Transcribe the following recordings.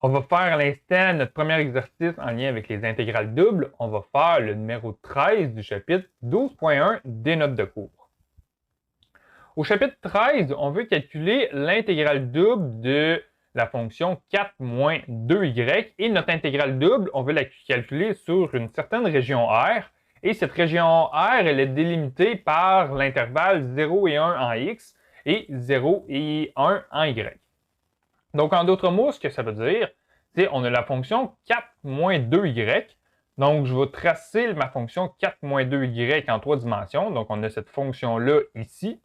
On va faire à l'instant notre premier exercice en lien avec les intégrales doubles. On va faire le numéro 13 du chapitre 12.1 des notes de cours. Au chapitre 13, on veut calculer l'intégrale double de la fonction 4 moins 2y et notre intégrale double, on veut la calculer sur une certaine région R et cette région R, elle est délimitée par l'intervalle 0 et 1 en x et 0 et 1 en y. Donc, en d'autres mots, ce que ça veut dire, c'est qu'on a la fonction 4 moins 2y. Donc, je vais tracer ma fonction 4 moins 2y en 3 dimensions. Donc, on a cette fonction-là ici.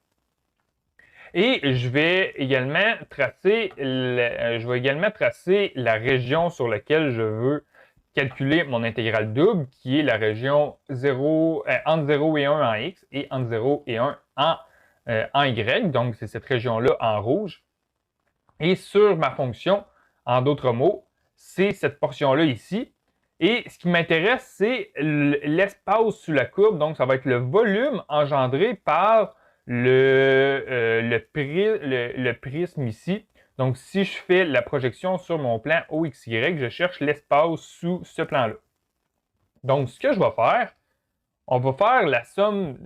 Et je vais également tracer la région sur laquelle je veux calculer mon intégrale double, qui est la région entre 0 et 1 en x et entre 0 et 1 en y. Donc, c'est cette région-là en rouge. Et sur ma fonction, en d'autres mots, c'est cette portion-là ici. Et ce qui m'intéresse, c'est l'espace sous la courbe. Donc, ça va être le volume engendré par le prisme ici. Donc, si je fais la projection sur mon plan OXY, je cherche l'espace sous ce plan-là. Donc, ce que je vais faire, on va faire les sommes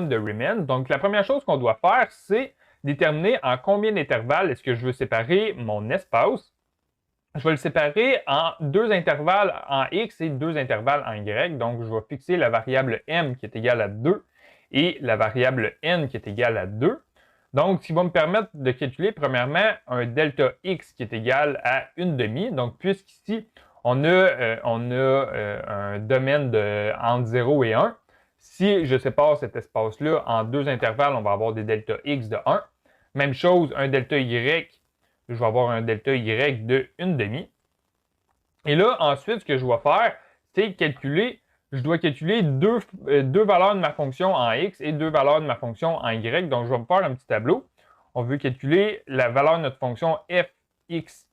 de Riemann. Donc, la première chose qu'on doit faire, c'est déterminer en combien d'intervalles est-ce que je veux séparer mon espace. Je vais le séparer en deux intervalles en x et deux intervalles en y. Donc, je vais fixer la variable m qui est égale à 2 et la variable n qui est égale à 2. Donc, ce qui va me permettre de calculer, premièrement, un delta x qui est égal à 1/2. Donc, puisqu'ici, on a un domaine entre 0 et 1, si je sépare cet espace-là en deux intervalles, on va avoir des delta x de 1. Même chose, un delta y, je vais avoir un delta y de 1/2. Et là, ensuite, ce que je dois faire, c'est je dois calculer deux valeurs de ma fonction en x et deux valeurs de ma fonction en y. Donc, je vais me faire un petit tableau. On veut calculer la valeur de notre fonction fxy.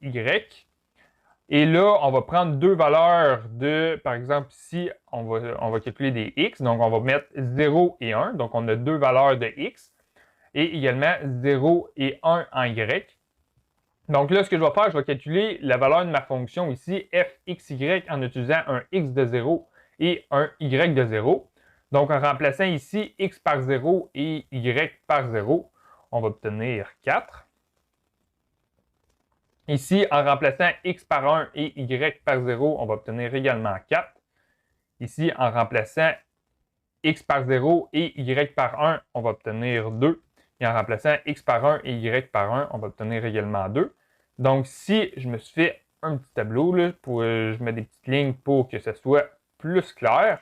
Et là, on va prendre deux valeurs par exemple, ici, on va calculer des x. Donc, on va mettre 0 et 1. Donc, on a deux valeurs de x. Et également 0 et 1 en y. Donc là, ce que je vais faire, je vais calculer la valeur de ma fonction ici, fxy, en utilisant un x de 0 et un y de 0. Donc, en remplaçant ici x par 0 et y par 0, on va obtenir 4. Ici, en remplaçant x par 1 et y par 0, on va obtenir également 4. Ici, en remplaçant x par 0 et y par 1, on va obtenir 2. Et en remplaçant x par 1 et y par 1, on va obtenir également 2. Donc, si je me suis fait un petit tableau, là, je mets des petites lignes pour que ce soit plus clair.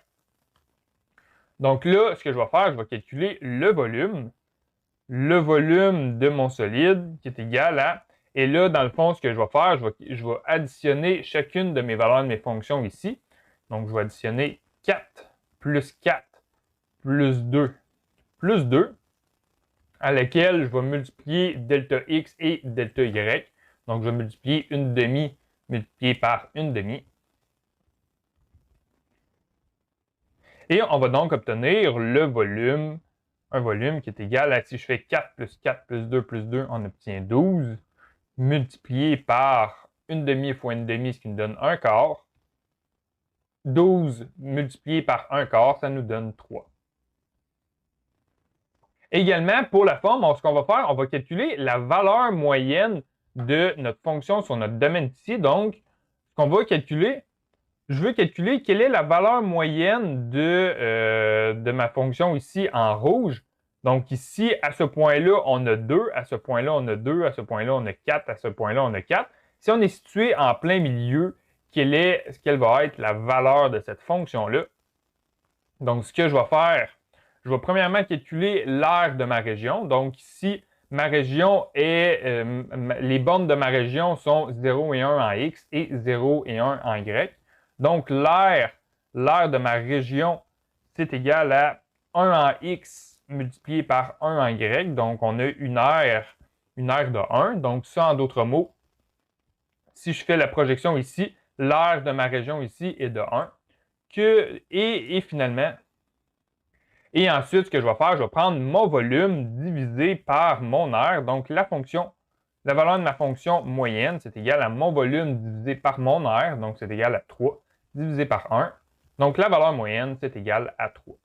Donc là, ce que je vais faire, je vais calculer le volume de mon solide qui est égal à... Et là, dans le fond, ce que je vais faire, je vais additionner chacune de mes valeurs de mes fonctions ici. Donc, je vais additionner 4 plus 4 plus 2 plus 2, à laquelle je vais multiplier delta x et delta y. Donc, je vais multiplier 1/2 multiplié par 1/2. Et on va donc obtenir un volume qui est égal à, si je fais 4 plus 4 plus 2 plus 2, on obtient 12, multiplié par 1/2 fois 1/2, ce qui nous donne 1/4. 12 multiplié par 1/4, ça nous donne 3. Également, pour la forme, ce qu'on va faire, on va calculer la valeur moyenne de notre fonction sur notre domaine ici. Donc, ce qu'on va calculer, je veux calculer quelle est la valeur moyenne de ma fonction ici en rouge. Donc ici, à ce point-là, on a 2, à ce point-là, on a 2, à ce point-là, on a 4, à ce point-là, on a 4. Si on est situé en plein milieu, quelle va être la valeur de cette fonction-là? Donc, ce que je vais faire, je vais premièrement calculer l'aire de ma région. Donc ici, ma région est, les bornes de ma région sont 0 et 1 en x et 0 et 1 en y. Donc l'aire de ma région, c'est égal à 1 en x multiplié par 1 en y. Donc on a une aire de 1. Donc ça, en d'autres mots, si je fais la projection ici, l'aire de ma région ici est de 1. Et finalement, et ensuite, ce que je vais faire, je vais prendre mon volume divisé par mon aire, donc la fonction La valeur de ma fonction moyenne, c'est égal à mon volume divisé par mon R, donc c'est égal à 3, divisé par 1. Donc la valeur moyenne, c'est égal à 3.